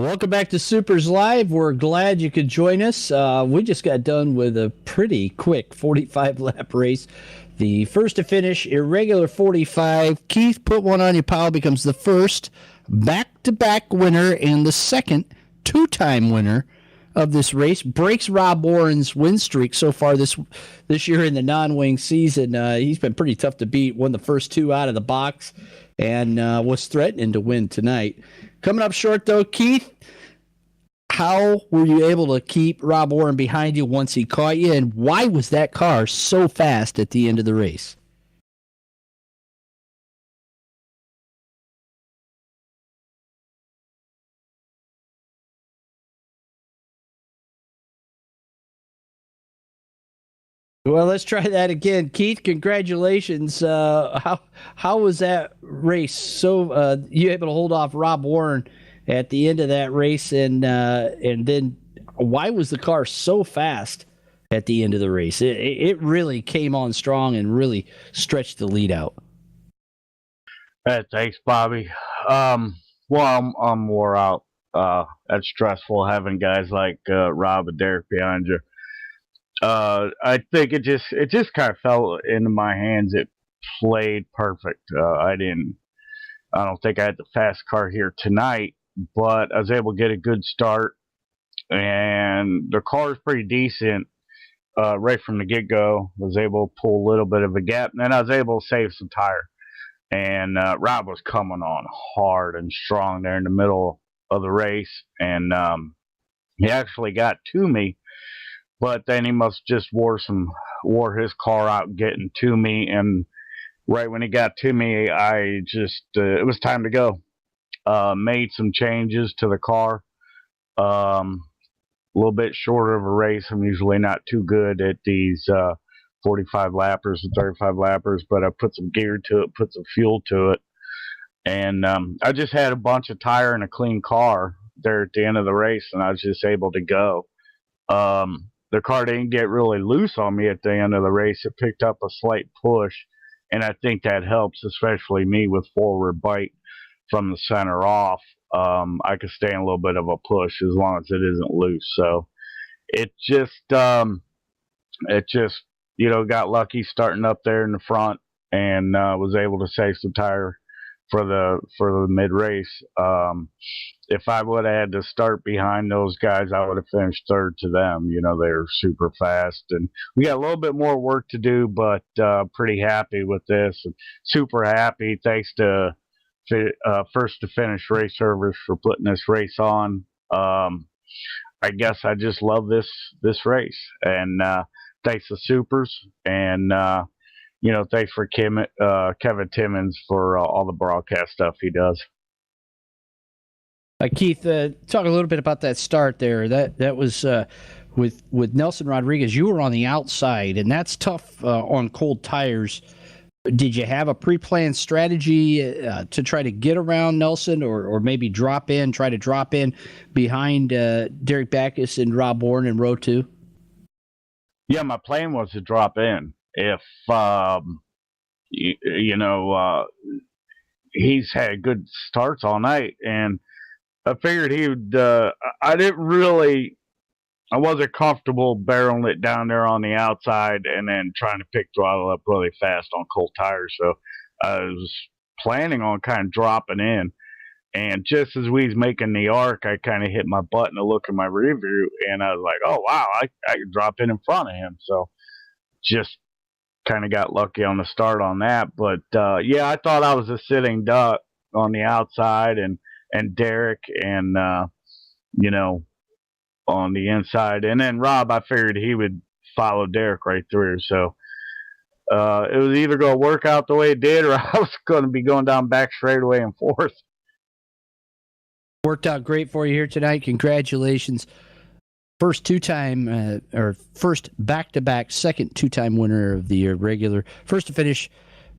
Welcome back to SUPRS Live. We're glad you could join us. We just got done with a pretty quick 45-lap race. The first to finish, IrReguLaR 45. Keith, put one on you, pal, becomes the first back-to-back winner and the second two-time winner of this race. Breaks Rob Warren's win streak so far this year in the non-wing season. He's been pretty tough to beat. Won the first two out of the box and was threatening to win tonight. Coming up short, though, Keith, how were you able to keep Rob Warren behind you once he caught you, and why was that car so fast at the end of the race? Well, let's try that again. Keith, congratulations. How was that race? So you able to hold off Rob Warren at the end of that race, and then why was the car so fast at the end of the race? It really came on strong and really stretched the lead out. Thanks, Bobby. Well, I'm wore out. That's stressful having guys like Rob and Derek behind you. I think it just kind of fell into my hands. It played perfect. I don't think I had the fast car here tonight, but I was able to get a good start, and the car is pretty decent right from the get-go. Was able to pull a little bit of a gap, and then I was able to save some tire. And Rob was coming on hard and strong there in the middle of the race, and he actually got to me. But then he must just wore his car out getting to me, and right when he got to me, I just it was time to go. Made some changes to the car. A little bit shorter of a race. I'm usually not too good at these 45 lappers and 35 lappers, but I put some gear to it, put some fuel to it, and I just had a bunch of tire and a clean car there at the end of the race, and I was just able to go. The car didn't get really loose on me at the end of the race. It picked up a slight push, and I think that helps, especially me with forward bite from the center off. I could stay in a little bit of a push as long as it isn't loose. So it just got lucky starting up there in the front, and was able to save some tire for the mid race. If I would have had to start behind those guys, I would have finished third to them. They're super fast, and we got a little bit more work to do, but pretty happy with this. And super happy. Thanks to First to Finish Race Service for putting this race on. I guess I just love this race, and thanks to SUPRS, and thanks for Kevin Timmons for all the broadcast stuff he does. Keith, talk a little bit about that start there. That was with Nelson Rodriguez. You were on the outside, and that's tough on cold tires. Did you have a pre-planned strategy to try to get around Nelson, or maybe try to drop in behind Derek Backus and Rob Warren in row two? Yeah, my plan was to drop in. If he's had good starts all night, and I figured he would. I wasn't comfortable barreling it down there on the outside and then trying to pick throttle up really fast on cold tires. So I was planning on kind of dropping in. And just as we was making the arc, I kind of hit my button to look in my rear view, and I was like, oh, wow, I could drop in front of him. So just kind of got lucky on the start on that. But, yeah, I thought I was a sitting duck on the outside, and Derek and, on the inside. And then Rob, I figured he would follow Derek right through. So it was either going to work out the way it did, or I was going to be going down back straightaway and fourth. Worked out great for you here tonight. Congratulations. First first back-to-back, second two-time winner of the IrReguLaR. First to finish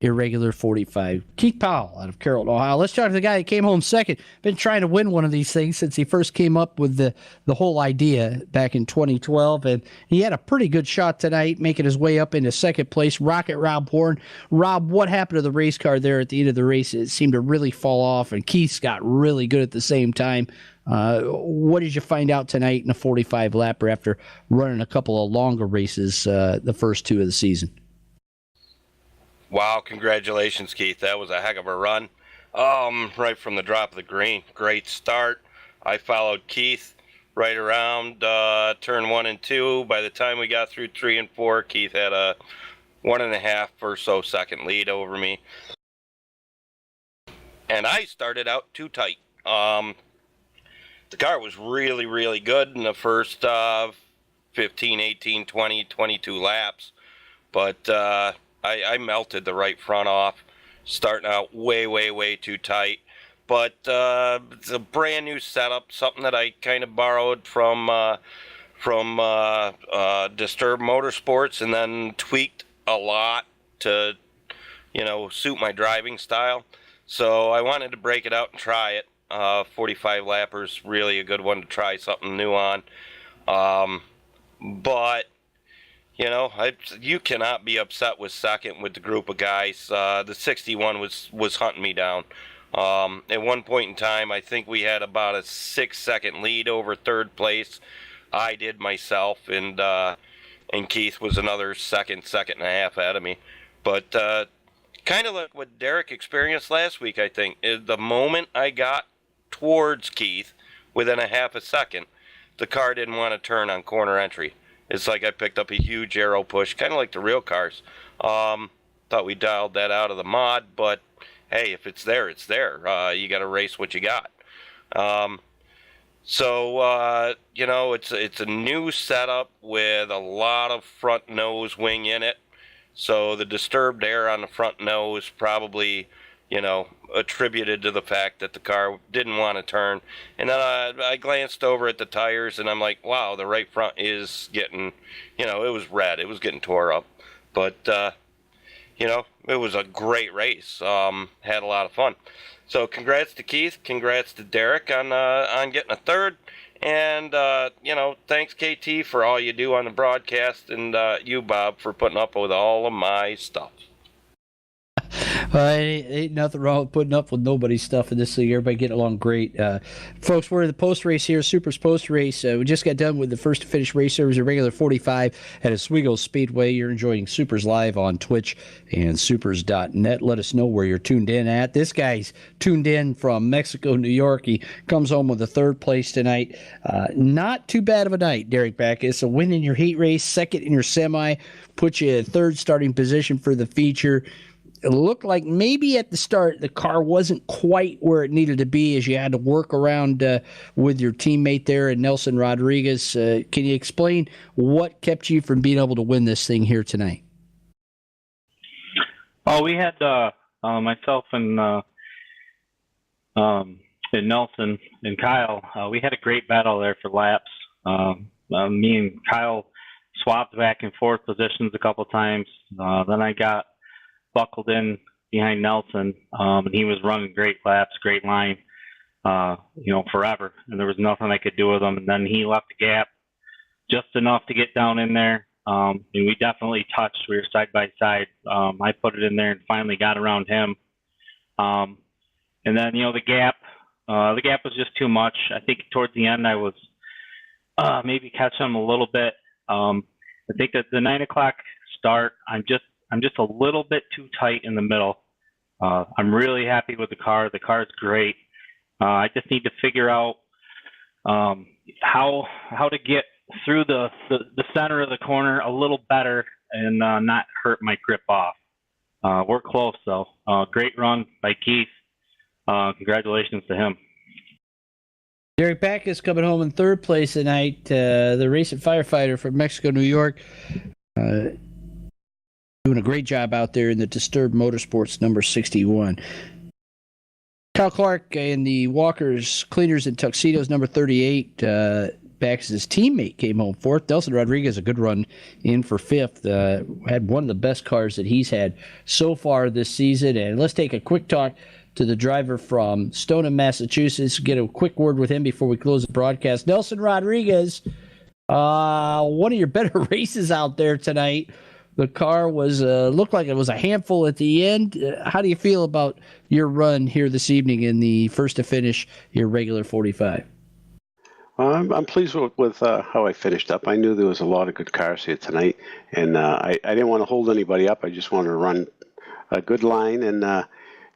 IrReguLaR 45. Keith Powell out of Carrollton, Ohio. Let's talk to the guy that came home second. Been trying to win one of these things since he first came up with the whole idea back in 2012, and he had a pretty good shot tonight, making his way up into second place. Rocket Rob Warren. Rob, what happened to the race car there at the end of the race? It seemed to really fall off, and Keith's got really good at the same time. What did you find out tonight in a 45 lapper after running a couple of longer races the first two of the season? Wow, congratulations, Keith. That was a heck of a run. Right from the drop of the green. Great start. I followed Keith right around turn 1 and 2. By the time we got through 3 and 4, Keith had a 1.5 or so second lead over me. And I started out too tight. The car was really, really good in the first 15, 18, 20, 22 laps. But I melted the right front off, starting out way, way, way too tight. But it's a brand new setup, something that I kind of borrowed from Disturbed Motorsports and then tweaked a lot to, suit my driving style. So I wanted to break it out and try it. 45 lappers, really a good one to try something new on. But you cannot be upset with second with the group of guys. The 61 was hunting me down. At one point in time, I think we had about a 6-second lead over third place. I did myself, and Keith was another second and a half ahead of me. But kind of like what Derek experienced last week, I think, is the moment I got towards Keith, within a half a second, the car didn't want to turn on corner entry. It's like I picked up a huge aero push, kind of like the real cars. Thought we dialed that out of the mod, but hey, if it's there, it's there. You got to race what you got. It's a new setup with a lot of front nose wing in it. So the disturbed air on the front nose probably, attributed to the fact that the car didn't want to turn. And then I glanced over at the tires, and I'm like, wow, the right front is getting, it was red. It was getting tore up. But, it was a great race. Had a lot of fun. So congrats to Keith. Congrats to Derek on getting a third. And, thanks, KT, for all you do on the broadcast, and you, Bob, for putting up with all of my stuff. Ain't nothing wrong with putting up with nobody's stuff in this league. Everybody getting along great. Folks, we're in the post-race here, SUPRS post-race. We just got done with the first to finish race service, a regular 45 at Oswego Speedway. You're enjoying SUPRS live on Twitch and supers.net. Let us know where you're tuned in at. This guy's tuned in from Mexico, New York. He comes home with a third place tonight. Not too bad of a night, Derek Backus. A win in your heat race, second in your semi, put you in third starting position for the feature. It looked like maybe at the start the car wasn't quite where it needed to be, as you had to work around with your teammate there and Nelson Rodriguez. Can you explain what kept you from being able to win this thing here tonight? Oh, we had myself and Nelson and Kyle. We had a great battle there for laps. Me and Kyle swapped back and forth positions a couple times. Then I got buckled in behind Nelson, and he was running great laps, great line, forever. And there was nothing I could do with him. And then he left the gap just enough to get down in there. And we definitely touched. We were side by side. I put it in there and finally got around him. And then, the gap was just too much. I think towards the end I was maybe catching him a little bit. I think that the 9 o'clock start, I'm just a little bit too tight in the middle. I'm really happy with the car. The car's great. I just need to figure out how to get through the center of the corner a little better and not hurt my grip off. We're close, though. Great run by Keith. Congratulations to him. Derek Backus coming home in third place tonight. The racing firefighter from Mexico, New York. Doing a great job out there in the Disturbed Motorsports number 61. Kyle Clark in the Walkers, Cleaners, and Tuxedos number 38. Backus' teammate came home fourth. Nelson Rodriguez, a good run in for fifth. Had one of the best cars that he's had so far this season. And let's take a quick talk to the driver from Stoneham, Massachusetts. Get a quick word with him before we close the broadcast. Nelson Rodriguez, one of your better races out there tonight. The car was looked like it was a handful at the end. How do you feel about your run here this evening in the first to finish your regular 45? I'm pleased with how I finished up. I knew there was a lot of good cars here tonight, and I didn't want to hold anybody up. I just wanted to run a good line, and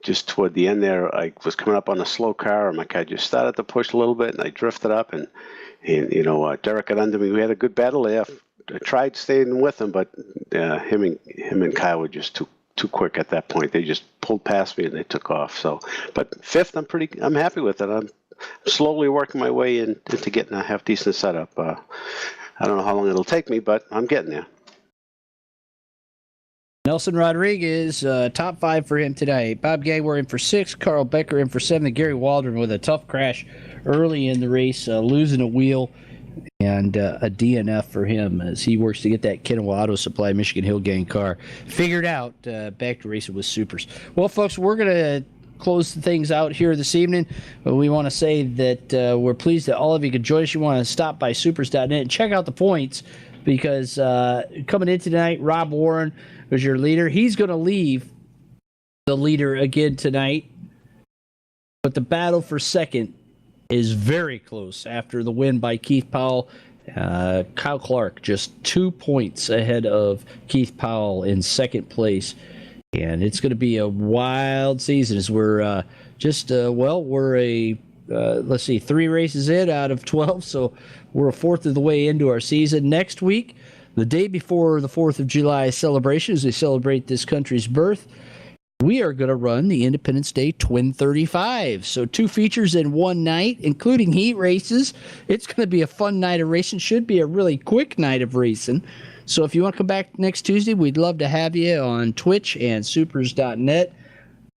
just toward the end there, I was coming up on a slow car, and my car just started to push a little bit, and I drifted up, and Derek got under me. We had a good battle there. I tried staying with him, but him and Kyle were just too quick at that point. They just pulled past me and they took off. So, but fifth, I'm happy with it. I'm slowly working my way into getting a half decent setup. I don't know how long it'll take me, but I'm getting there. Nelson Rodriguez, top 5 for him tonight. Bob Gagwer in for 6, Carl Becker in for 7, Gary Waldron with a tough crash early in the race, losing a wheel, and a DNF for him as he works to get that Kenowa Auto Supply Michigan Hill Gang car figured out, back to racing with Supers. Well, folks, we're going to close things out here this evening. We want to say that we're pleased that all of you could join us. You want to stop by supers.net and check out the points, because coming in tonight, Rob Warren was your leader. He's going to leave the leader again tonight, but the battle for second is very close after the win by Keith Powell. Kyle Clark just 2 points ahead of Keith Powell in second place. And it's going to be a wild season as we're let's see, 3 races in out of 12. So we're a fourth of the way into our season. Next week, the day before the 4th of July celebration, as we celebrate this country's birth, we are going to run the Independence Day Twin 35. So 2 features in one night, including heat races. It's going to be a fun night of racing. Should be a really quick night of racing. So if you want to come back next Tuesday, we'd love to have you on Twitch and supers.net,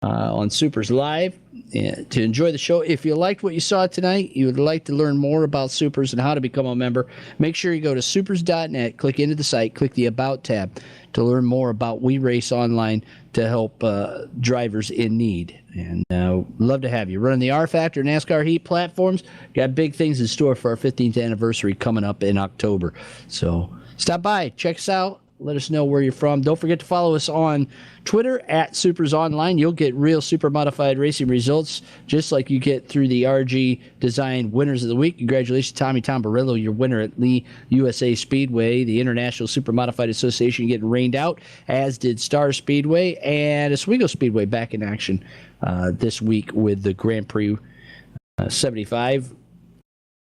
on Supers Live, to enjoy the show. If you liked what you saw tonight, you would like to learn more about Supers and how to become a member, make sure you go to supers.net, click into the site, click the About tab to learn more about We Race Online to help drivers in need. And love to have you. Running the rFactor NASCAR Heat platforms. Got big things in store for our 15th anniversary coming up in October. So stop by, check us out. Let us know where you're from. Don't forget to follow us on Twitter at Supers Online. You'll get real super modified racing results just like you get through the RG Design Winners of the Week. Congratulations, Tommy Tamborillo, your winner at Lee USA Speedway, the International Super Modified Association, getting rained out, as did Star Speedway and Oswego Speedway back in action this week with the Grand Prix 75.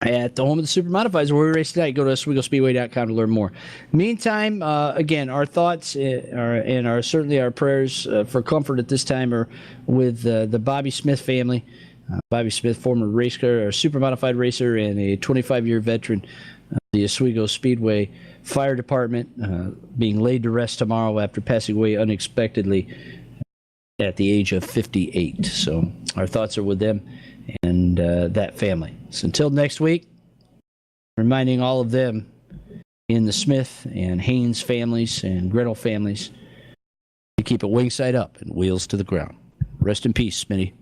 At the home of the Super Modifieds, where we race tonight. Go to OswegoSpeedway.com to learn more. Meantime, again, our thoughts and certainly our prayers for comfort at this time are with the Bobby Smith family. Bobby Smith, former race car, or Super Modified racer, and a 25-year veteran of the Oswego Speedway Fire Department, being laid to rest tomorrow after passing away unexpectedly at the age of 58. So our thoughts are with them and that family. So until next week, reminding all of them in the Smith and Haynes families and Gretel families to keep it wing side up and wheels to the ground. Rest in peace, Smitty.